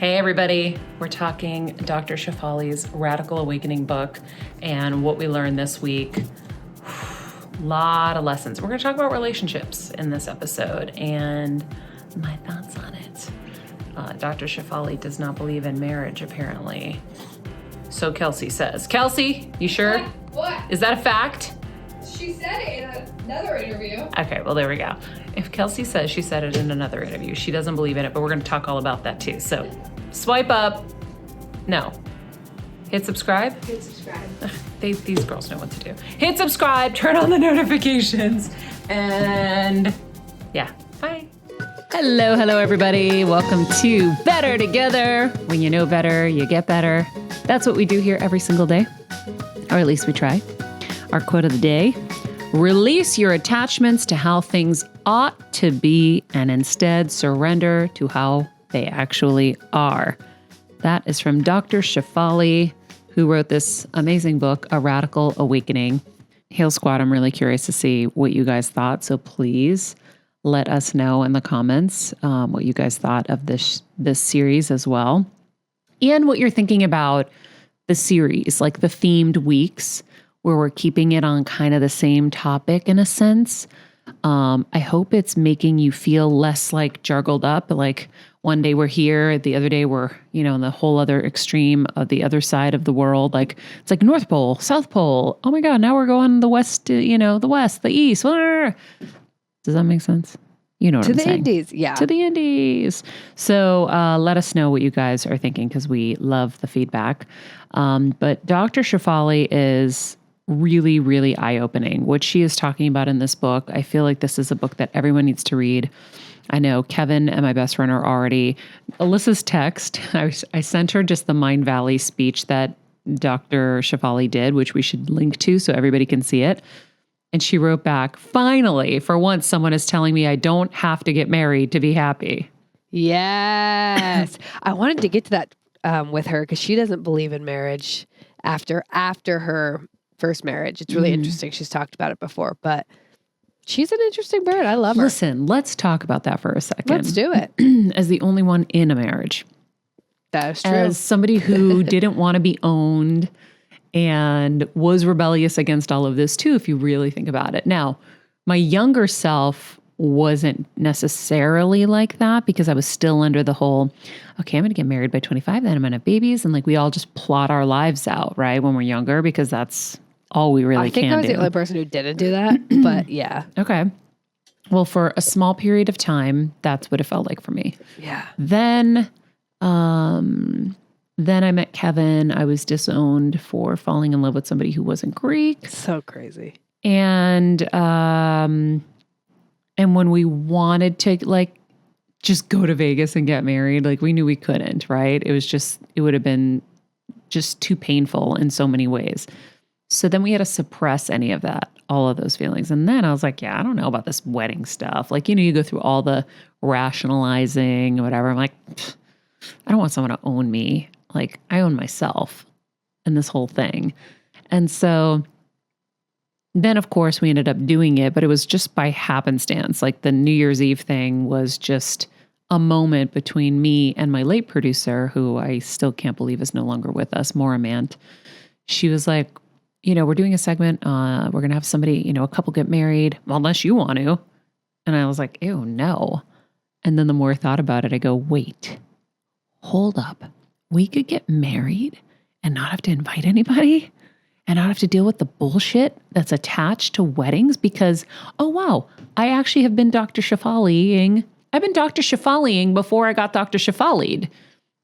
Hey everybody, we're talking Dr. Shefali's Radical Awakening book and what we learned this week. A lot of lessons. We're going to talk about relationships in this episode and my thoughts on it. Dr. Shefali does not believe in marriage, apparently. So Kelsey says. Kelsey, you sure? What? Is that a fact? She said it in another interview. Okay, well, there we go. If Kelsey says she said it in another interview, she doesn't believe in it, but we're going to talk all about that too. So swipe up. No. Hit subscribe. Hit subscribe. These girls know what to do. Hit subscribe, turn on the notifications, and yeah, bye. Hello, everybody. Welcome to Better Together. When you know better, you get better. That's what we do here every single day, or at least we try. Our quote of the day: release your attachments to how things ought to be and instead surrender to how they actually are. That is from Dr. Shefali, who wrote this amazing book, A Radical Awakening. Hail Squad, I'm really curious to see what you guys thought. So please let us know in the comments what you guys thought of this series as well. And what you're thinking about the series, like the themed weeks, where we're keeping it on kind of the same topic in a sense. I hope it's making you feel less like juggled up. Like one day we're here, the other day we're, in the whole other extreme of the other side of the world. Like it's like North Pole, South Pole. Oh my God, now we're going the west, the west, the east. Does that make sense? You know what I'm saying. To the Indies, yeah. To the Indies. So let us know what you guys are thinking because we love the feedback. But Dr. Shefali is really, really eye-opening. What she is talking about in this book, I feel like this is a book that everyone needs to read. I know Kevin and my best friend are already. Alyssa's text, I sent her just the Mind Valley speech that Dr. Shefali did, which we should link to so everybody can see it. And she wrote back, finally, for once, someone is telling me I don't have to get married to be happy. Yes. I wanted to get to that with her because she doesn't believe in marriage after her first marriage. It's really interesting. She's talked about it before, but she's an interesting bird. I love her. Listen, let's talk about that for a second. Let's do it. As the only one in a marriage. That is true. As somebody who didn't want to be owned and was rebellious against all of this too, if you really think about it. Now, my younger self wasn't necessarily like that because I was still under the whole, okay, I'm going to get married by 25, then I'm going to have babies. And like we all just plot our lives out, right? When we're younger, because that's all we really can do. I think I was the only person who didn't do that, but yeah. Okay. Well, for a small period of time, that's what it felt like for me. Yeah. Then I met Kevin. I was disowned for falling in love with somebody who wasn't Greek. So crazy. And when we wanted to just go to Vegas and get married, like we knew we couldn't, right? It would have been just too painful in so many ways. So then we had to suppress any of that, all of those feelings. And then I was like, yeah, I don't know about this wedding stuff. Like, you go through all the rationalizing or whatever. I'm like, I don't want someone to own me. Like I own myself in this whole thing. And so then of course we ended up doing it, but it was just by happenstance. Like the New Year's Eve thing was just a moment between me and my late producer, who I still can't believe is no longer with us, Maura Mant. She was like, we're doing a segment. We're going to have somebody, a couple get married, well, unless you want to. And I was like, ew, no. And then the more I thought about it, I go, wait, hold up. We could get married and not have to invite anybody and not have to deal with the bullshit that's attached to weddings because, oh, wow, I actually have been Dr. Shefaliing. I've been Dr. Shefaliing before I got Dr. Shefalied.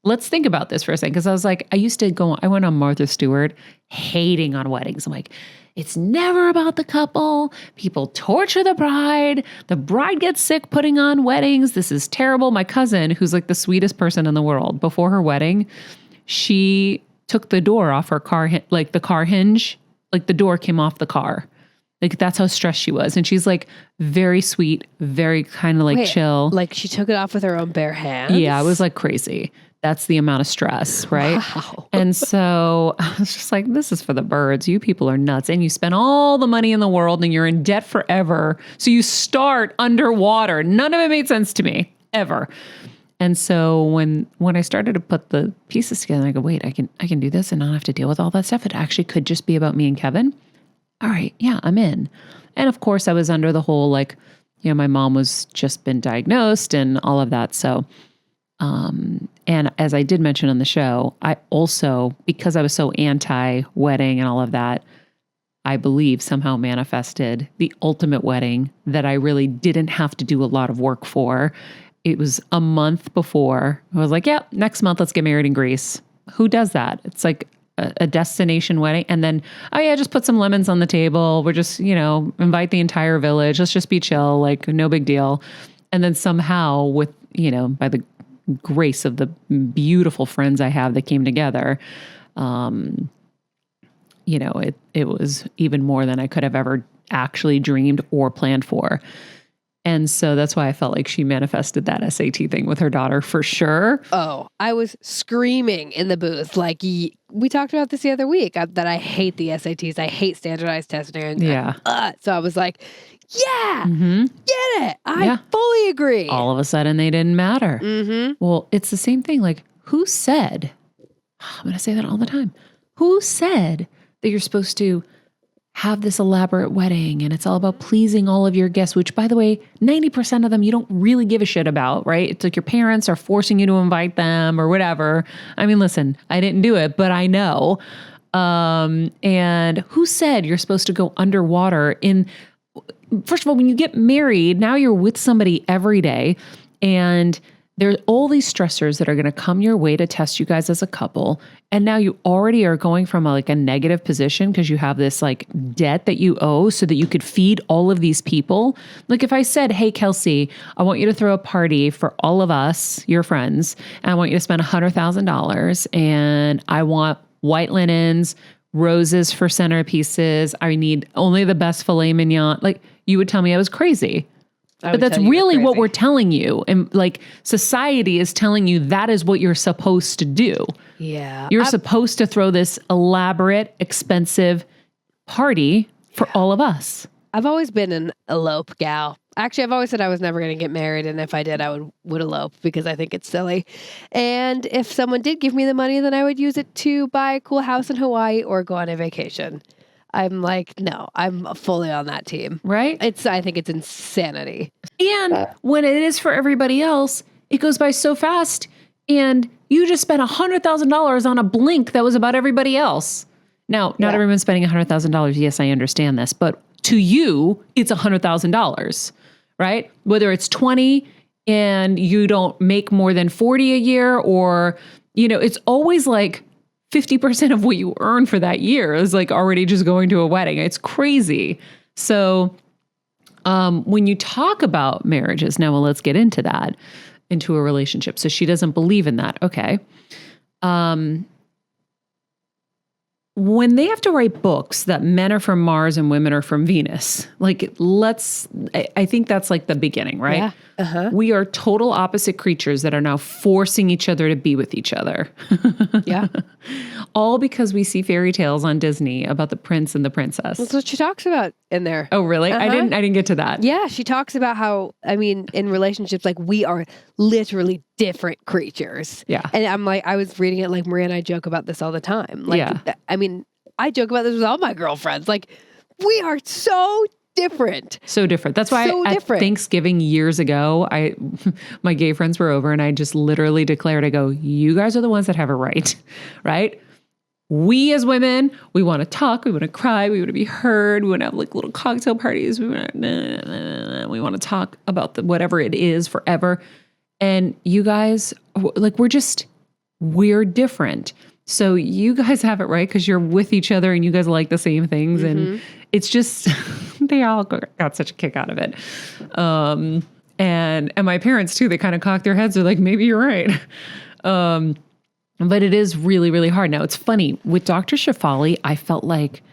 Let's think about this for a second. Because I was like, I went on Martha Stewart hating on weddings. I'm like, it's never about the couple. People torture the bride. The bride gets sick putting on weddings. This is terrible. My cousin, who's like the sweetest person in the world, before her wedding, she took the door off her car, like the car hinge, like the door came off the car. Like that's how stressed she was. And she's like very sweet, very kind of like chill. Like she took it off with her own bare hands? Yeah, it was like crazy. That's the amount of stress, right? Wow. And so I was just like, this is for the birds. You people are nuts. And you spend all the money in the world and you're in debt forever. So you start underwater. None of it made sense to me, ever. And so when I started to put the pieces together, I go, wait, I can do this and not have to deal with all that stuff. It actually could just be about me and Kevin. All right, yeah, I'm in. And of course I was under the whole like, my mom was just been diagnosed and all of that. So, and as I did mention on the show, I also, because I was so anti-wedding and all of that, I believe somehow manifested the ultimate wedding that I really didn't have to do a lot of work for. It was a month before. I was like, yeah, next month, let's get married in Greece. Who does that? It's like a destination wedding. And then, oh yeah, just put some lemons on the table. We're just, invite the entire village. Let's just be chill. Like no big deal. And then somehow with, by the grace of the beautiful friends I have that came together, it was even more than I could have ever actually dreamed or planned for. And so that's why I felt like she manifested that SAT thing with her daughter for sure. Oh, I was screaming in the booth. Like we talked about this the other week that I hate the SATs. I hate standardized testing. Yeah. So I was like, yeah, get it. I fully agree. All of a sudden they didn't matter. Mm-hmm. Well, it's the same thing. Like who said, I'm going to say that all the time. Who said that you're supposed to have this elaborate wedding and it's all about pleasing all of your guests, which by the way, 90% of them you don't really give a shit about, right? It's like your parents are forcing you to invite them or whatever. I mean, listen, I didn't do it, but I know. And who said you're supposed to go underwater first of all, when you get married, now you're with somebody every day and there's all these stressors that are going to come your way to test you guys as a couple. And now you already are going from a negative position because you have this like debt that you owe so that you could feed all of these people. Like if I said, hey, Kelsey, I want you to throw a party for all of us, your friends, and I want you to spend $100,000 and I want white linens, roses for centerpieces. I need only the best filet mignon. Like you would tell me I was crazy. But that's really what we're telling you. And like society is telling you that is what you're supposed to do. Yeah. You're supposed to throw this elaborate, expensive party for all of us. I've always been an elope gal. Actually, I've always said I was never going to get married. And if I did, I would elope because I think it's silly. And if someone did give me the money, then I would use it to buy a cool house in Hawaii or go on a vacation. I'm like, no, I'm fully on that team. Right? I think it's insanity. And when it is for everybody else, it goes by so fast. And you just spent $100,000 on a blink that was about everybody else. Now, not everyone's spending $100,000. Yes, I understand this. But to you, it's $100,000, right? Whether it's 20 and you don't make more than 40 a year or, it's always like 50% of what you earn for that year is like already just going to a wedding. It's crazy. So when you talk about marriages, now let's get into that, into a relationship. So she doesn't believe in that. Okay. When they have to write books that men are from Mars and women are from Venus, like I think that's like the beginning, right? Yeah. Uh-huh. We are total opposite creatures that are now forcing each other to be with each other. Yeah. All because we see fairy tales on Disney about the prince and the princess. That's what she talks about in there. Oh, really? Uh-huh. I didn't get to that. Yeah, she talks about how, in relationships, like we are literally different creatures. Yeah. And I'm like, I was reading it like Maria and I joke about this all the time. Like, yeah. I joke about this with all my girlfriends. Like, we are so different. So different. That's why at Thanksgiving years ago, my gay friends were over and I just literally declared, I go, you guys are the ones that have it right? Right? We as women, we want to talk, we want to cry, we want to be heard, we want to have like little cocktail parties, we want to talk about whatever it is forever. And you guys, like we're different. So you guys have it right because you're with each other and you guys like the same things. Mm-hmm. And it's just, they all got such a kick out of it. And my parents too, they kind of cocked their heads. They're like, maybe you're right. But it is really, really hard. Now, it's funny. With Dr. Shefali, I felt like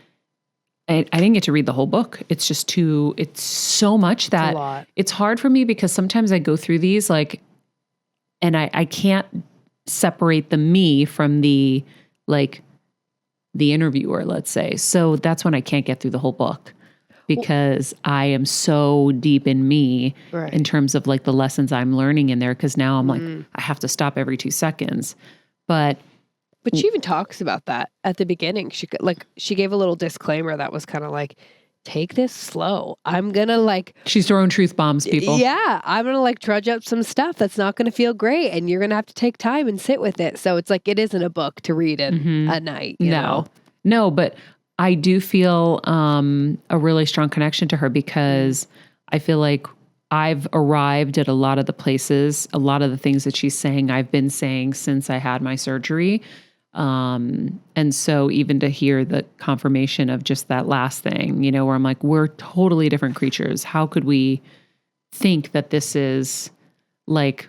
I didn't get to read the whole book. It's just it's so much that it's hard for me because sometimes I go through these and I can't separate the me from the interviewer, let's say. So that's when I can't get through the whole book. because I am so deep in me in terms of like the lessons I'm learning in there. Cause now I'm like, I have to stop every 2 seconds. But she even talks about that at the beginning. She gave a little disclaimer that was kind of like, take this slow. I'm going to like... She's throwing truth bombs, people. Yeah. I'm going to like trudge up some stuff that's not going to feel great. And you're going to have to take time and sit with it. So it's like, it isn't a book to read in a night. You know? No, but I do feel a really strong connection to her because I feel like I've arrived at a lot of the places, a lot of the things that she's saying, I've been saying since I had my surgery. And so even to hear the confirmation of just that last thing, you know, where I'm like, we're totally different creatures. How could we think that this is like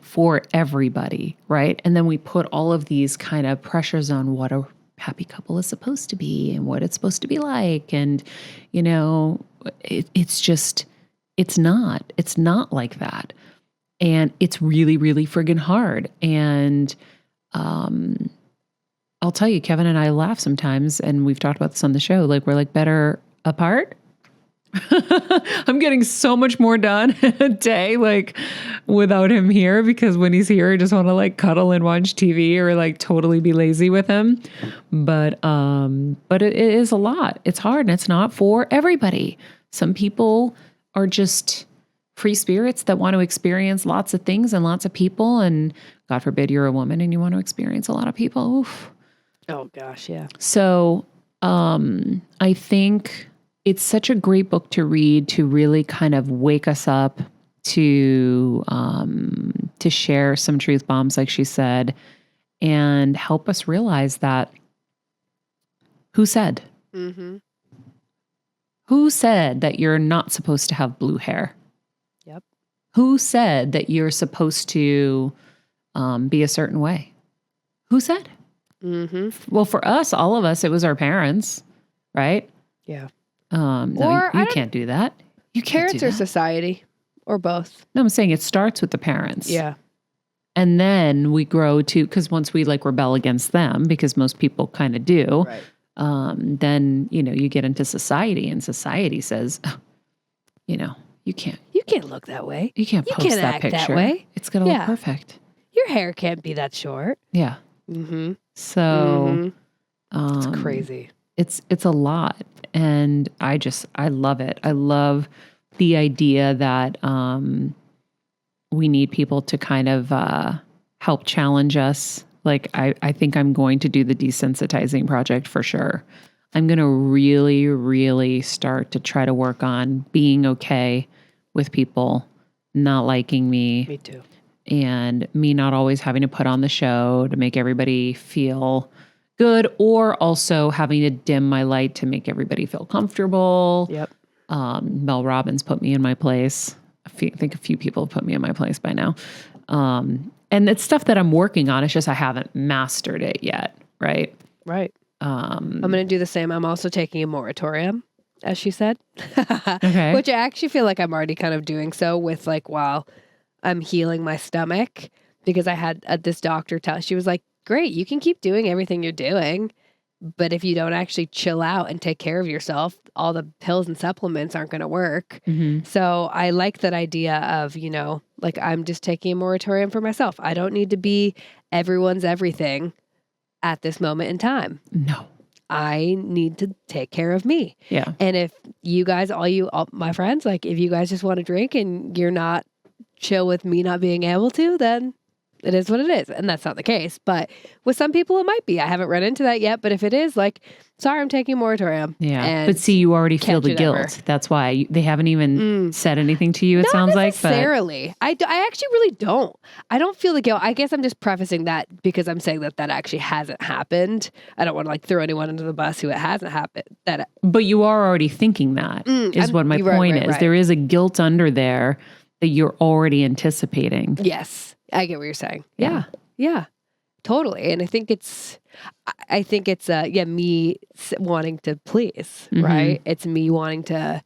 for everybody, right? And then we put all of these kind of pressures on what a happy couple is supposed to be and what it's supposed to be like. And, you know, it's not like that. And it's really, really friggin' hard. And, I'll tell you, Kevin and I laugh sometimes, and we've talked about this on the show. Like, we're like better apart. I'm getting so much more done in a day, like without him here, because when he's here, I just want to like cuddle and watch TV or like totally be lazy with him. But it is a lot. It's hard, and it's not for everybody. Some people are just free spirits that want to experience lots of things and lots of people. And God forbid you're a woman and you want to experience a lot of people. Oof. Oh gosh. Yeah. So, I think it's such a great book to read, to really kind of wake us up, to share some truth bombs, like she said, and help us realize that who said that you're not supposed to have blue hair? Yep. Who said that you're supposed to be a certain way? Who said? Well, for us, all of us, it was our parents, right? Yeah. No, you can't do that. You can't parents do or that. Society or both. No, I'm saying it starts with the parents. Yeah. And then we grow to, because once we like rebel against them, because most people kind of do, then, you know, you get into society, and society says, oh, you know, you can't look that way. You can't post that act picture. That way. It's going to look perfect. Your hair can't be that short. Yeah. So it's crazy. It's a lot. And I love it. I love the idea that we need people to kind of help challenge us. Like, I think I'm going to do the desensitizing project for sure. I'm going to really, really start to try to work on being okay with people not liking me. Me too. And me not always having to put on the show to make everybody feel good, or also having to dim my light to make everybody feel comfortable. Yep. Mel Robbins put me in my place. I think a few people have put me in my place by now. And it's stuff that I'm working on. It's just I haven't mastered it yet. Right. Right. I'm going to do the same. I'm also taking a moratorium, as she said. Okay. Which I actually feel like I'm already kind of doing so with, like, while I'm healing my stomach, because I had this doctor she was like, great, you can keep doing everything you're doing, but if you don't actually chill out and take care of yourself, all the pills and supplements aren't going to work. So I like that idea of, you know, like, I'm just taking a moratorium for myself. I don't need to be everyone's everything at this moment in time. No. I need to take care of me. Yeah. And if you guys, all my friends, like, if you guys just want to drink and you're not chill with me not being able to, then it is what it is. And that's not the case. But with some people, it might be. I haven't run into that yet. But if it is, like, sorry, I'm taking a moratorium. Yeah. But see, you already feel the guilt. Ever. That's why they haven't even said anything to you, it sounds like. Not necessarily. I actually really don't. I don't feel the guilt. I guess I'm just prefacing that because I'm saying that actually hasn't happened. I don't want to, like, throw anyone under the bus who it hasn't happened. But you are already thinking that is what my point is. Right. There is a guilt under there that you're already anticipating. Yes. I get what you're saying. Yeah. Yeah, totally. And I think it's me wanting to please, right? It's me wanting to,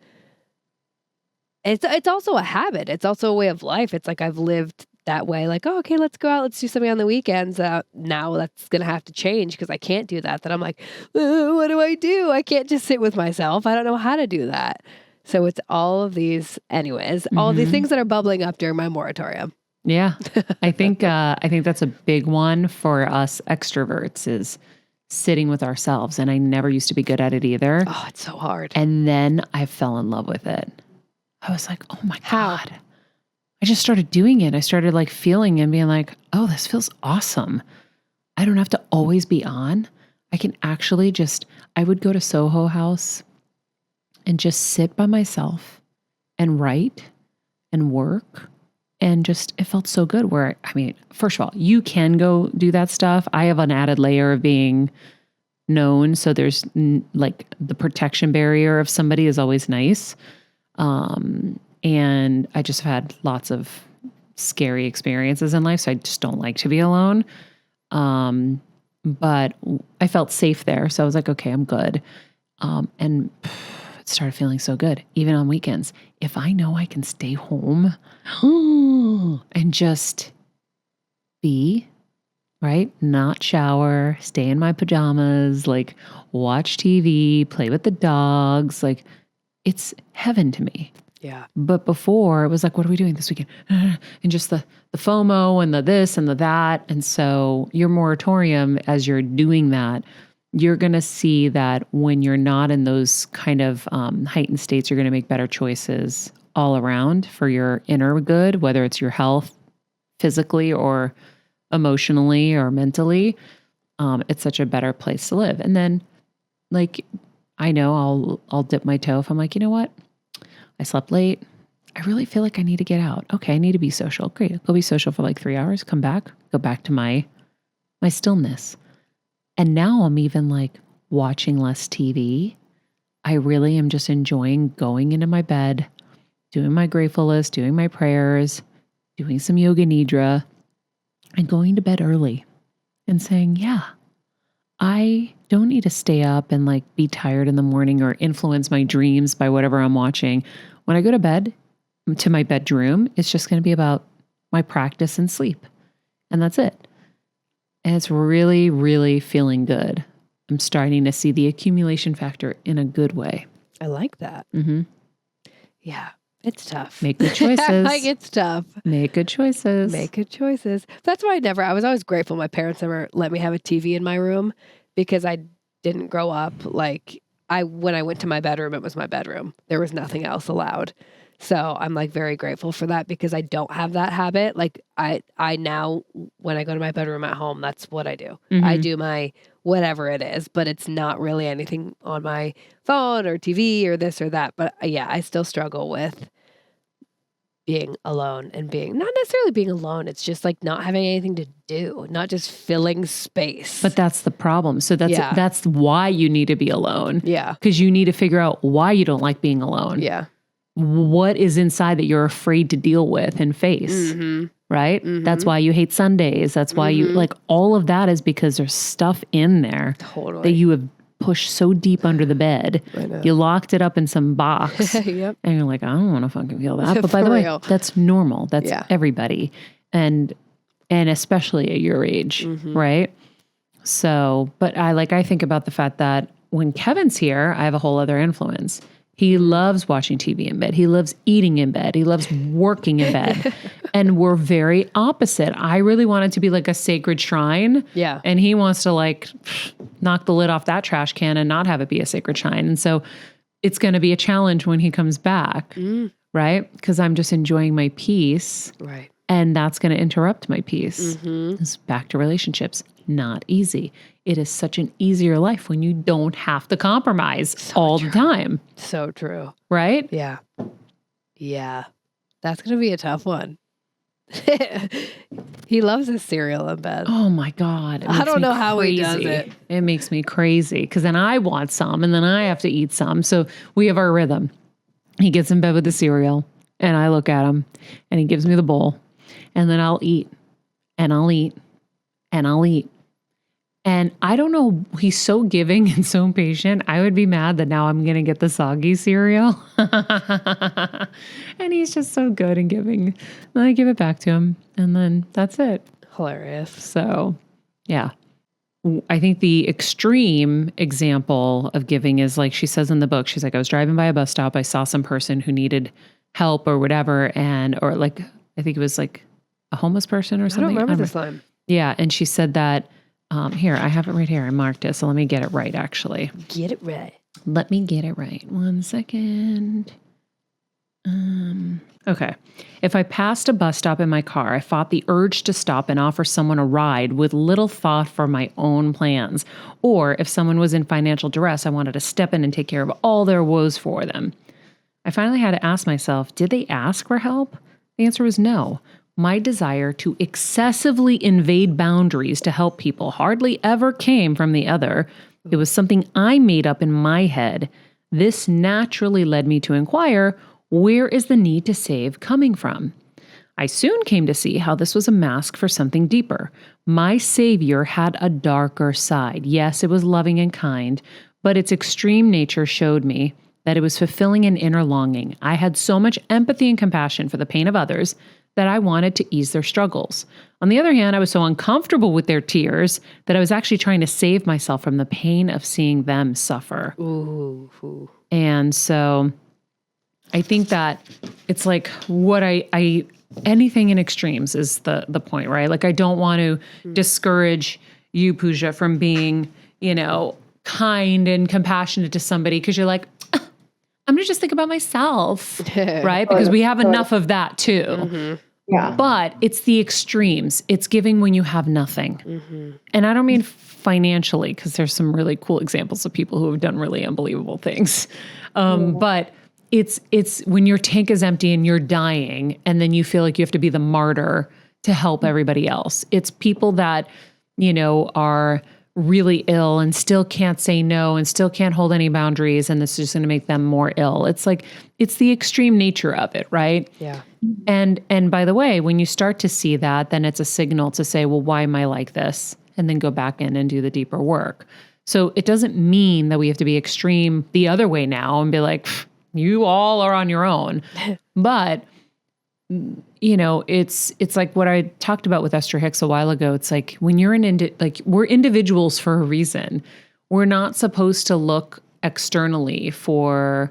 it's also a habit. It's also a way of life. It's like I've lived that way, like, oh, okay, let's go out, let's do something on the weekends. Now that's going to have to change because I can't do that. Then I'm like, what do I do? I can't just sit with myself. I don't know how to do that. So it's all of these, anyways, all of these things that are bubbling up during my moratorium. Yeah. I think that's a big one for us extroverts is sitting with ourselves. And I never used to be good at it either. Oh, it's so hard. And then I fell in love with it. I was like, oh my God. I just started doing it. I started like feeling and being like, oh, this feels awesome. I don't have to always be on. I can actually I would go to Soho House and just sit by myself and write and work. And it felt so good where, I mean, first of all, you can go do that stuff. I have an added layer of being known. So there's like the protection barrier of somebody is always nice. And I just had lots of scary experiences in life. So I just don't like to be alone. But I felt safe there. So I was like, okay, I'm good. And it started feeling so good, even on weekends. If I know I can stay home and just be, right? Not shower, stay in my pajamas, like watch TV, play with the dogs. Like it's heaven to me. Yeah. But before it was like, what are we doing this weekend? And just the FOMO and the this and the that. And so your moratorium, as you're doing that, you're going to see that when you're not in those kind of heightened states, you're going to make better choices all around for your inner good, whether it's your health physically or emotionally or mentally. It's such a better place to live. And then like, I know I'll dip my toe if I'm like, you know what? I slept late. I really feel like I need to get out. Okay, I need to be social. Great. I'll go be social for like 3 hours, come back, go back to my stillness. And now I'm even like watching less TV. I really am just enjoying going into my bed, doing my grateful list, doing my prayers, doing some yoga nidra, and going to bed early and saying, yeah, I don't need to stay up and like be tired in the morning or influence my dreams by whatever I'm watching. When I go to bed, to my bedroom, it's just going to be about my practice and sleep. And that's it. And it's really, really feeling good. I'm starting to see the accumulation factor in a good way. I like that. Mm-hmm. Yeah. It's tough. Make good choices. Like it's tough. Make good choices. Make good choices. That's why I was always grateful my parents never let me have a TV in my room because I didn't grow up like when I went to my bedroom, it was my bedroom. There was nothing else allowed. So I'm like very grateful for that because I don't have that habit. Like I now, when I go to my bedroom at home, that's what I do. Mm-hmm. I do my whatever it is, but it's not really anything on my phone or TV or this or that. But yeah, I still struggle with being alone and not necessarily being alone. It's just like not having anything to do, not just filling space. But that's the problem. So that's why you need to be alone. Yeah. Because you need to figure out why you don't like being alone. Yeah. What is inside that you're afraid to deal with and face, right? Mm-hmm. That's why you hate Sundays. That's why you like all of that is because there's stuff in there that you have pushed so deep under the bed. You locked it up in some box Yep. and you're like, I don't want to fucking feel that. But by the way, that's normal. That's everybody. And especially at your age, right? So, but I think about the fact that when Kevin's here, I have a whole other influence. He loves watching TV in bed. He loves eating in bed. He loves working in bed. And we're very opposite. I really want it to be like a sacred shrine. Yeah. And he wants to like knock the lid off that trash can and not have it be a sacred shrine. And so it's going to be a challenge when he comes back, right? Because I'm just enjoying my peace. Right. And that's going to interrupt my peace. It's back to relationships. Not easy. It is such an easier life when you don't have to compromise all the time. So true. Right? Yeah. Yeah. That's going to be a tough one. He loves his cereal in bed. Oh my God. I don't know how he does it. It makes me crazy because then I want some and then I have to eat some. So we have our rhythm. He gets in bed with the cereal and I look at him and he gives me the bowl and then I'll eat and I'll eat and I'll eat. And I don't know, he's so giving and so patient. I would be mad that now I'm going to get the soggy cereal. And he's just so good and giving. Then I give it back to him, and then that's it. Hilarious. So, yeah. I think the extreme example of giving is like she says in the book, she's like, I was driving by a bus stop. I saw some person who needed help or whatever. Or like, I think it was like a homeless person or something. I don't remember this line. Yeah. And she said that, here, I have it right here. I marked it. So let me get it right, actually. Get it right. Let me get it right. 1 second. Okay. If I passed a bus stop in my car, I fought the urge to stop and offer someone a ride with little thought for my own plans. Or if someone was in financial duress, I wanted to step in and take care of all their woes for them. I finally had to ask myself, did they ask for help? The answer was no. My desire to excessively invade boundaries to help people hardly ever came from the other. It was something I made up in my head. This naturally led me to inquire, where is the need to save coming from? I soon came to see how this was a mask for something deeper. My savior had a darker side. Yes, it was loving and kind, but its extreme nature showed me that it was fulfilling an inner longing. I had so much empathy and compassion for the pain of others that I wanted to ease their struggles. On the other hand, I was so uncomfortable with their tears that I was actually trying to save myself from the pain of seeing them suffer. Ooh. And so I think that it's like what I anything in extremes is the point, right? Like I don't want to discourage you, Pooja, from being, kind and compassionate to somebody because you're like, I'm going to just think about myself, right? Because we have enough of that too. Mm-hmm. Yeah. But it's the extremes. It's giving when you have nothing. Mm-hmm. And I don't mean financially, because there's some really cool examples of people who have done really unbelievable things. But it's when your tank is empty and you're dying, and then you feel like you have to be the martyr to help everybody else. It's people that, are really ill and still can't say no and still can't hold any boundaries, and this is just going to make them more ill. It's like, it's the extreme nature of it, right? Yeah. And by the way, when you start to see that, then it's a signal to say, well, why am I like this? And then go back in and do the deeper work. So it doesn't mean that we have to be extreme the other way now and be like, you all are on your own. But it's like what I talked about with Esther Hicks a while ago. It's like when you're we're individuals for a reason. We're not supposed to look externally for,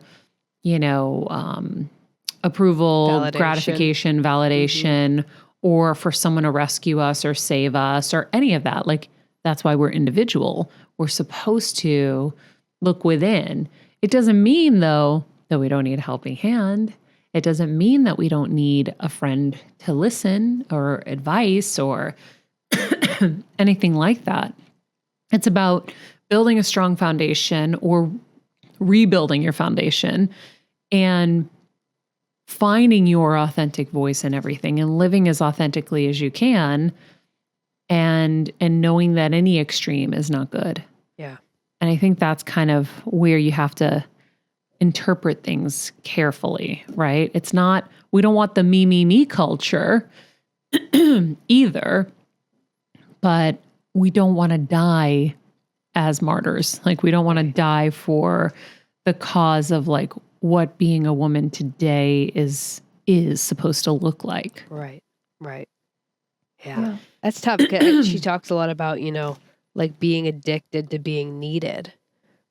approval, gratification, validation, or for someone to rescue us or save us or any of that. Like, that's why we're individual. We're supposed to look within. It doesn't mean, though, that we don't need a helping hand. It doesn't mean that we don't need a friend to listen or advice or anything like that. It's about building a strong foundation or rebuilding your foundation and finding your authentic voice in everything and living as authentically as you can, and knowing that any extreme is not good. Yeah. And I think that's kind of where you have to interpret things carefully, right? It's not, we don't want the me culture either, but we don't want to die as martyrs. Like, we don't want to die for the cause of like what being a woman today is supposed to look like. Right. Yeah. That's tough. 'Cause she talks a lot about, like being addicted to being needed.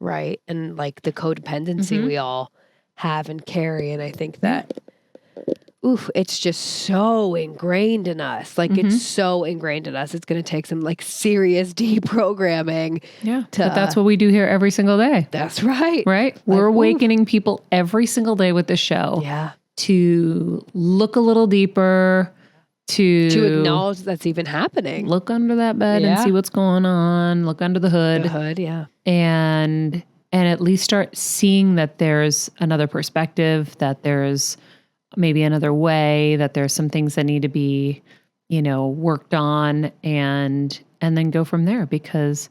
Right. And like the codependency we all have and carry. And I think that, it's just so ingrained in us. Like it's so ingrained in us. It's going to take some like serious deprogramming. Yeah. But that's what we do here every single day. That's right. Right. We're awakening people every single day with this show. Yeah. To look a little deeper, to acknowledge that's even happening. Look under that bed and see what's going on. Look under the hood. Yeah. And at least start seeing that there's another perspective, that there's maybe another way, that there's some things that need to be, worked on, and then go from there. Because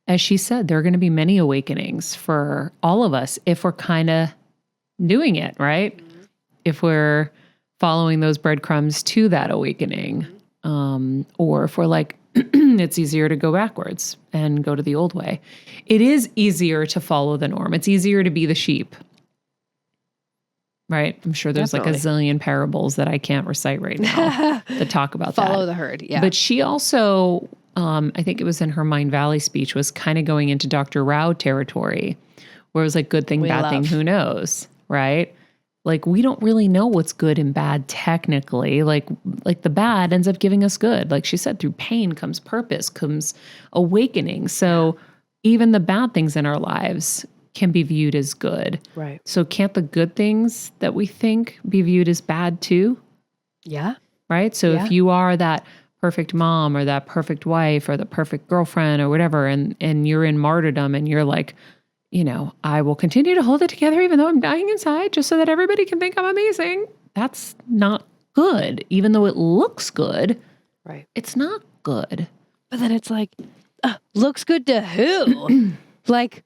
as she said, there are going to be many awakenings for all of us if we're kind of doing it, right? If we're following those breadcrumbs to that awakening, or if we're like it's easier to go backwards and go to the old way. It is easier to follow the norm. It's easier to be the sheep. Right? I'm sure there's Definitely. like a zillion parables that I can't recite right now that talk about Follow that. the herd. Yeah. But she also, I think it was in her Mind Valley speech, was kind of going into Dr. Rao territory, where it was like good thing, bad thing, who knows, right? Like we don't really know what's good and bad technically. Like the bad ends up giving us good. Like she said, through pain comes purpose, comes awakening. So even the bad things in our lives can be viewed as good. Right. So can't the good things that we think be viewed as bad too? Yeah. Right? So Yeah. if you are that perfect mom or that perfect wife or the perfect girlfriend or whatever, and you're in martyrdom and you're like, you know, I will continue to hold it together even though I'm dying inside just so that everybody can think I'm amazing. That's not good. Even though it looks good, Right. it's not good. But then it's like, looks good to who? Like,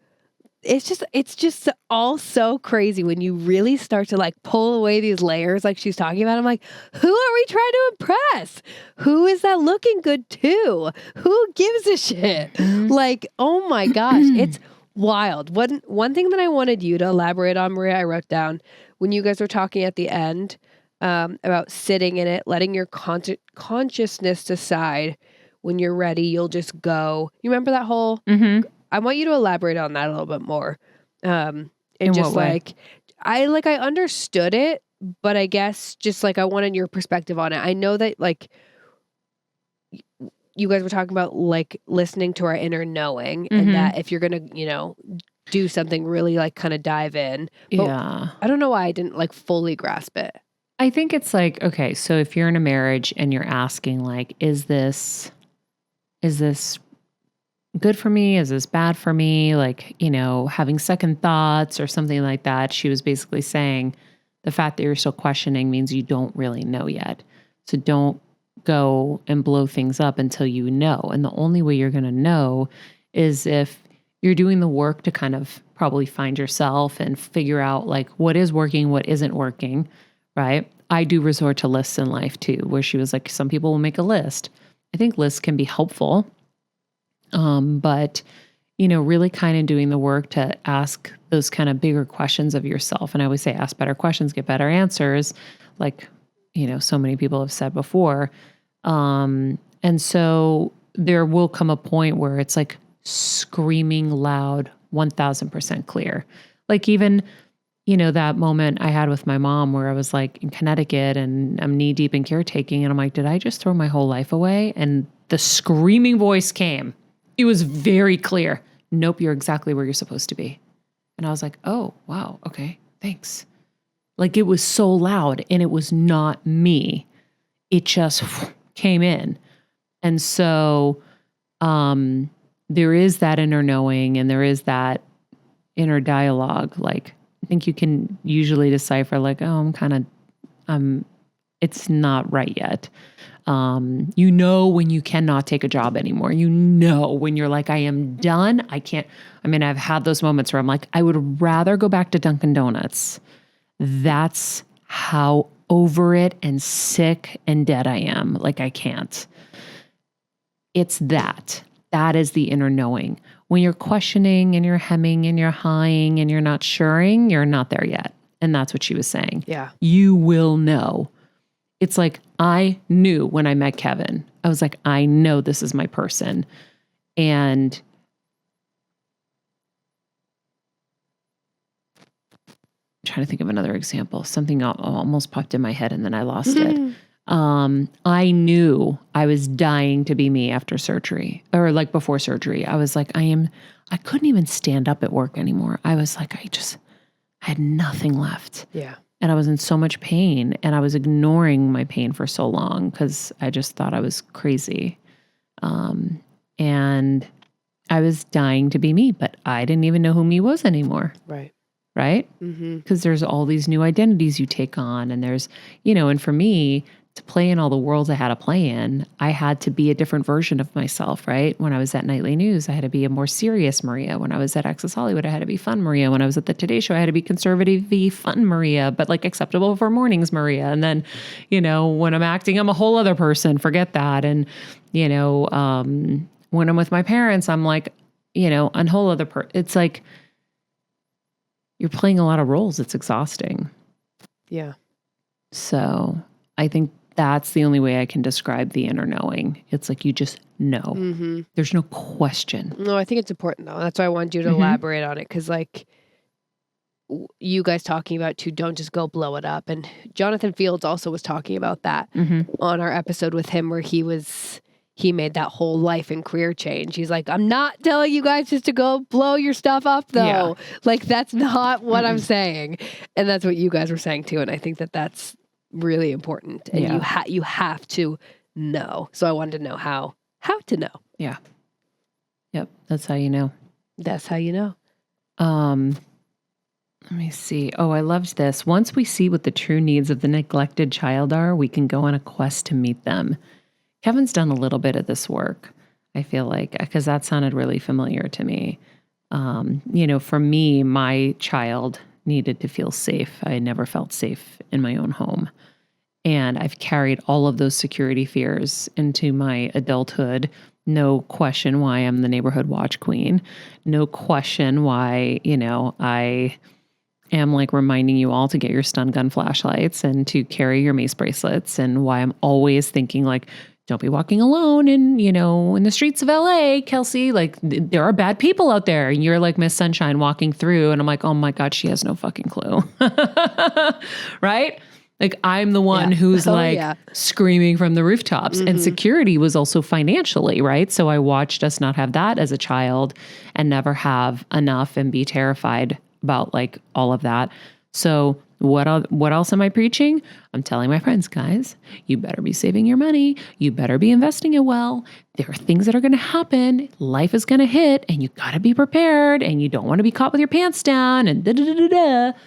it's just all so crazy when you really start to like pull away these layers like she's talking about. I'm like, who are we trying to impress? Who is that looking good to? Who gives a shit? Like, oh my gosh, it's wild. One thing that I wanted you to elaborate on, Maria, I wrote down when you guys were talking at the end about sitting in it, letting your consciousness decide when you're ready, you'll just go. You remember that whole... Mm-hmm. I want you to elaborate on that a little bit more. And In just what way? like, I understood it, but I guess just like I wanted your perspective on it. I know that like you guys were talking about like listening to our inner knowing and that if you're going to, you know, do something really like kind of dive in. But Yeah. I don't know why I didn't like fully grasp it. I think it's like, okay, so if you're in a marriage and you're asking like, is this good for me? Is this bad for me? Like, you know, having second thoughts or something like that. She was basically saying the fact that you're still questioning means you don't really know yet. So don't go and blow things up until you know. And the only way you're going to know is if you're doing the work to kind of probably find yourself and figure out like what is working, what isn't working, right? I do resort to lists in life too, where she was like, some people will make a list. I think lists can be helpful. But, you know, really kind of doing the work to ask those kind of bigger questions of yourself. And I always say, ask better questions, get better answers. Like, you know, so many people have said before. And so there will come a point where it's like screaming loud, 1000% clear. Like even, you know, that moment I had with my mom where I was like in Connecticut and I'm knee deep in caretaking. And I'm like, did I just throw my whole life away? And the screaming voice came. It was very clear. Nope, you're exactly where you're supposed to be. And I was like, oh, wow. Okay, thanks. Like it was so loud and it was not me. It just came in. And so there is that inner knowing and there is that inner dialogue. Like I think you can usually decipher like, oh, it's not right yet. You know, when you cannot take a job anymore, you know, when you're like, I am done. I've had those moments where I'm like, I would rather go back to Dunkin' Donuts. That's how over it and sick and dead I am. Like I can't. It's that is the inner knowing. When you're questioning and you're hemming and you're hawing and you're not suring, you're not there yet. And that's what she was saying. Yeah. You will know. It's like, I knew when I met Kevin, I was like, I know this is my person. And I'm trying to think of another example. Something almost popped in my head and then I lost it. I knew I was dying to be me after surgery or like before surgery. I was like, I couldn't even stand up at work anymore. I was like, I had nothing left. Yeah. And I was in so much pain and I was ignoring my pain for so long because I just thought I was crazy. And I was dying to be me, but I didn't even know who me was anymore. Right. Right? Mm-hmm. Because there's all these new identities you take on and there's, you know, and for me to play in all the worlds I had to play in, I had to be a different version of myself, right? When I was at Nightly News, I had to be a more serious Maria. When I was at Access Hollywood, I had to be fun Maria. When I was at the Today Show, I had to be conservative-y fun Maria, but like acceptable for mornings Maria. And then, when I'm acting, I'm a whole other person. Forget that. And, when I'm with my parents, I'm like, a whole other person. It's like you're playing a lot of roles. It's exhausting. Yeah. So I think that's the only way I can describe the inner knowing. It's like you just know. Mm-hmm. There's no question. No, I think it's important though. That's why I wanted you to elaborate on it, because like you guys talking about too, don't just go blow it up. And Jonathan Fields also was talking about that on our episode with him, where he made that whole life and career change. He's like, I'm not telling you guys just to go blow your stuff up though. Yeah. Like that's not what I'm saying. And that's what you guys were saying too. And I think that that's really important. And you have to know. So I wanted to know how to know. Yeah. Yep. That's how you know. That's how you know. Let me see. Oh, I loved this. Once we see what the true needs of the neglected child are, we can go on a quest to meet them. Kevin's done a little bit of this work, I feel like, because that sounded really familiar to me. For me, my child needed to feel safe. I never felt safe in my own home. And I've carried all of those security fears into my adulthood. No question why I'm the neighborhood watch queen. No question why, I am like reminding you all to get your stun gun flashlights and to carry your mace bracelets, and why I'm always thinking like, don't be walking alone in the streets of LA, Kelsey. Like there are bad people out there. And you're like Miss Sunshine walking through. And I'm like, oh my God, she has no fucking clue. Right? Like I'm the one who's screaming from the rooftops. And security was also financially, right? So I watched us not have that as a child and never have enough and be terrified about like all of that. So what else am I preaching? I'm telling my friends, guys, you better be saving your money. You better be investing it well. There are things that are going to happen. Life is going to hit and you got to be prepared, and you don't want to be caught with your pants down and da-da-da-da-da.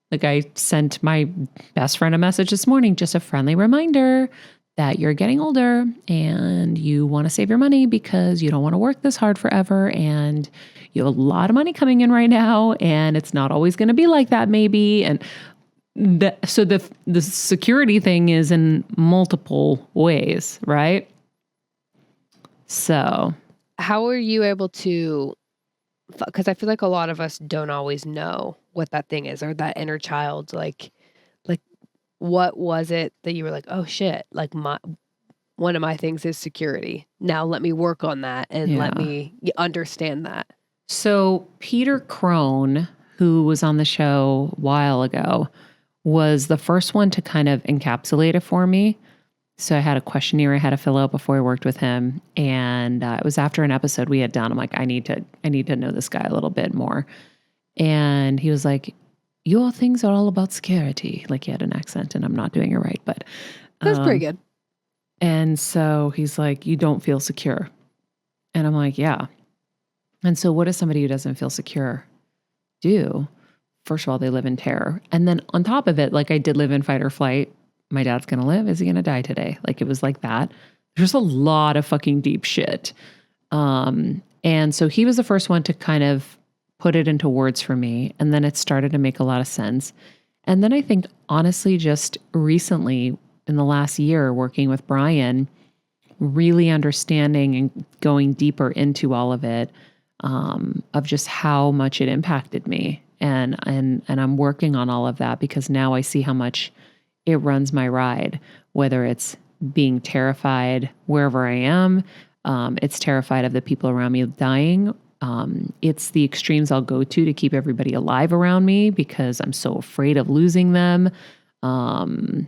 Like I sent my best friend a message this morning, just a friendly reminder that you're getting older and you want to save your money because you don't want to work this hard forever, and you have a lot of money coming in right now and it's not always going to be like that maybe. And so the security thing is in multiple ways, right? So how are you able to, because I feel like a lot of us don't always know what that thing is, or that inner child, like what was it that you were like, oh shit, like one of my things is security. Now let me work on that and let me understand that. So Peter Crone, who was on the show a while ago, was the first one to kind of encapsulate it for me. So I had a questionnaire I had to fill out before I worked with him. And it was after an episode we had done. I'm like, I need to know this guy a little bit more. And he was like, your things are all about security. Like he had an accent and I'm not doing it right, but. That's pretty good. And so he's like, you don't feel secure. And I'm like, yeah. And so what does somebody who doesn't feel secure do? First of all, they live in terror. And then on top of it, like I did live in fight or flight. My dad's going to live. Is he going to die today? Like it was like that. There's a lot of fucking deep shit. And so he was the first one to kind of put it into words for me. And then it started to make a lot of sense. And then I think honestly, just recently in the last year working with Brian, really understanding and going deeper into all of it, of just how much it impacted me. And I'm working on all of that because now I see how much it runs my ride, whether it's being terrified wherever I am. It's terrified of the people around me dying. It's the extremes I'll go to keep everybody alive around me because I'm so afraid of losing them. And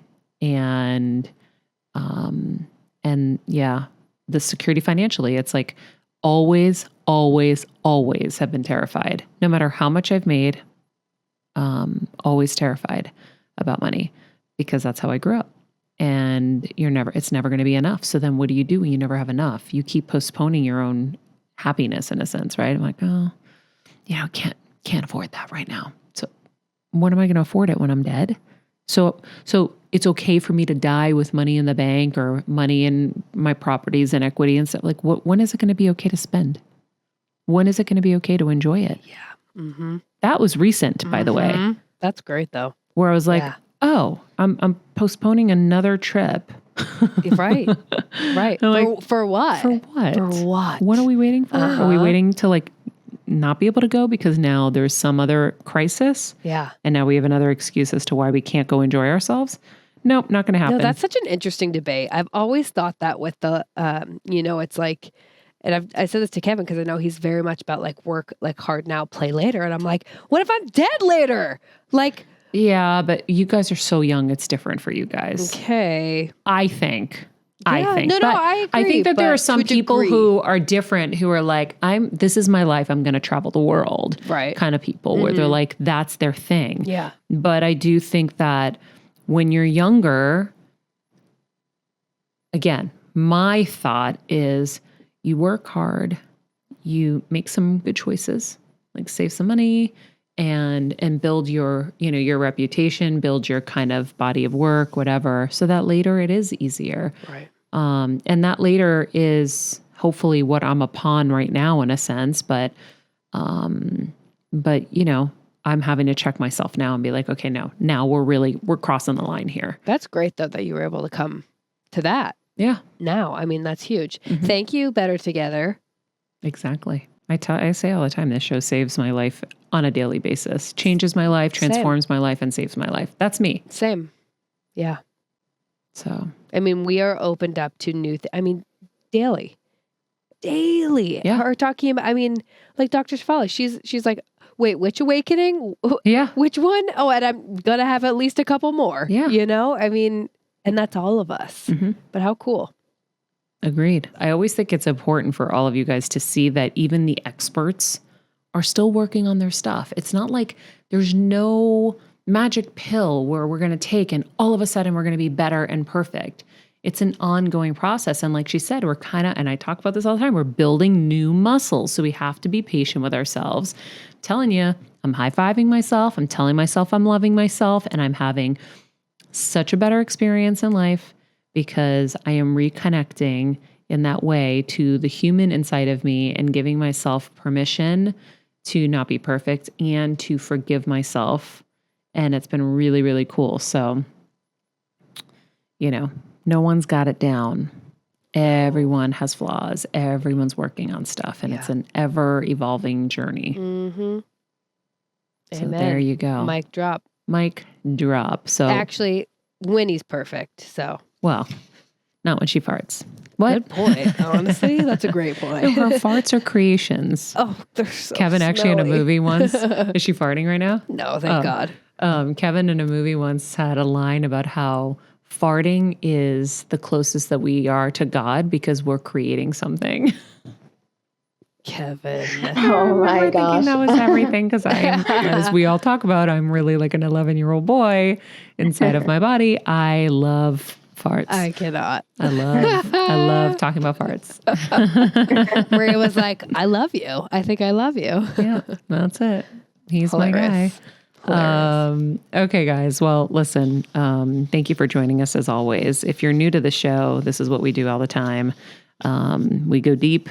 yeah, the security financially, it's like always have been terrified. No matter how much I've made, always terrified about money because that's how I grew up. And it's never going to be enough. So then what do you do when you never have enough? You keep postponing your own happiness in a sense, right? I'm like, oh, can't afford that right now. So when am I going to afford it when I'm dead? So it's okay for me to die with money in the bank or money in my properties and equity and stuff. Like, when is it going to be okay to spend? When is it going to be okay to enjoy it? Yeah. Mm-hmm. That was recent, by the way. That's great, though. Where I was like, oh, I'm postponing another trip. Right. Right. For what? For what? For what? What are we waiting for? Are we waiting to like not be able to go because now there's some other crisis? Yeah. And now we have another excuse as to why we can't go enjoy ourselves? Nope, not going to happen. No, that's such an interesting debate. I've always thought that with the, it's like, and I said this to Kevin because I know he's very much about like work, like hard now, play later. And I'm like, what if I'm dead later? Like, yeah, but you guys are so young. It's different for you guys. Okay. I think. No, I agree. I think that there are some people who are different, who are like, this is my life. I'm going to travel the world. Right. Kind of people where they're like, that's their thing. Yeah. But I do think that when you're younger, again, my thought is you work hard, you make some good choices, like save some money and build your, your reputation, build your kind of body of work, whatever, so that later it is easier. Right. And that later is hopefully what I'm upon right now in a sense, but I'm having to check myself now and be like, okay, no, now we're crossing the line here. That's great though, that you were able to come to that. Yeah. Now, I mean, that's huge. Thank you. Better Together. Exactly. I say all the time, this show saves my life on a daily basis, changes my life, transforms my life, and saves my life. That's me. Same. Yeah. So, I mean, we are opened up to new daily. Yeah. Her talking about, like Dr. Shefali, she's like, wait, which awakening? Yeah. Which one? Oh, and I'm going to have at least a couple more. Yeah. And that's all of us. But how cool. Agreed. I always think it's important for all of you guys to see that even the experts are still working on their stuff. It's not like there's no magic pill where we're going to take and all of a sudden we're going to be better and perfect. It's an ongoing process. And like she said, we're and I talk about this all the time, we're building new muscles. So we have to be patient with ourselves. I'm telling you, I'm high-fiving myself. I'm telling myself I'm loving myself. And I'm having such a better experience in life because I am reconnecting in that way to the human inside of me and giving myself permission to not be perfect and to forgive myself. And it's been really, really cool. So, no one's got it down. Everyone has flaws. Everyone's working on stuff. And it's an ever evolving journey. Mm-hmm. So Amen. there you go. Mic drop. Mic drop. So actually, Winnie's perfect. So, well, not when she farts. What? Good point. Honestly, that's a great point. Her farts are creations. Oh, they're so Kevin actually in a smelly. movie once. Is she farting right now? No, thank God. Kevin in a movie once had a line about how farting is the closest that we are to God because we're creating something. Kevin. Oh my gosh. That was everything because as we all talk about, I'm really like an 11-year-old boy inside of my body. I love farts. I cannot. I love talking about farts. Maria was like, I love you. I think I love you. Yeah, that's it. He's my guy. Okay, guys. Well, listen, thank you for joining us as always. If you're new to the show, this is what we do all the time. We go deep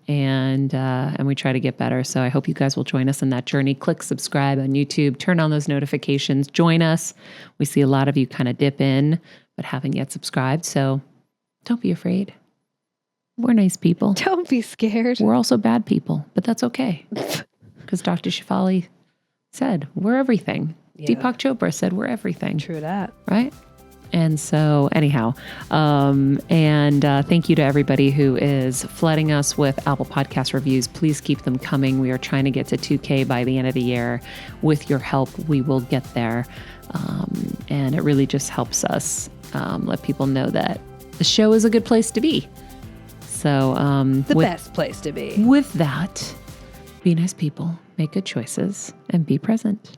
and we try to get better. So I hope you guys will join us in that journey. Click subscribe on YouTube, turn on those notifications, join us. We see a lot of you kind of dip in, but haven't yet subscribed. So don't be afraid. We're nice people. Don't be scared. We're also bad people, but that's okay. Because Dr. Shefali said, we're everything. Yeah. Deepak Chopra said, we're everything. True that. Right? And so anyhow, thank you to everybody who is flooding us with Apple Podcast reviews. Please keep them coming. We are trying to get to 2K by the end of the year. With your help, we will get there. And it really just helps us let people know that the show is a good place to be. So the best place to be. With that, be nice people, make good choices, and be present.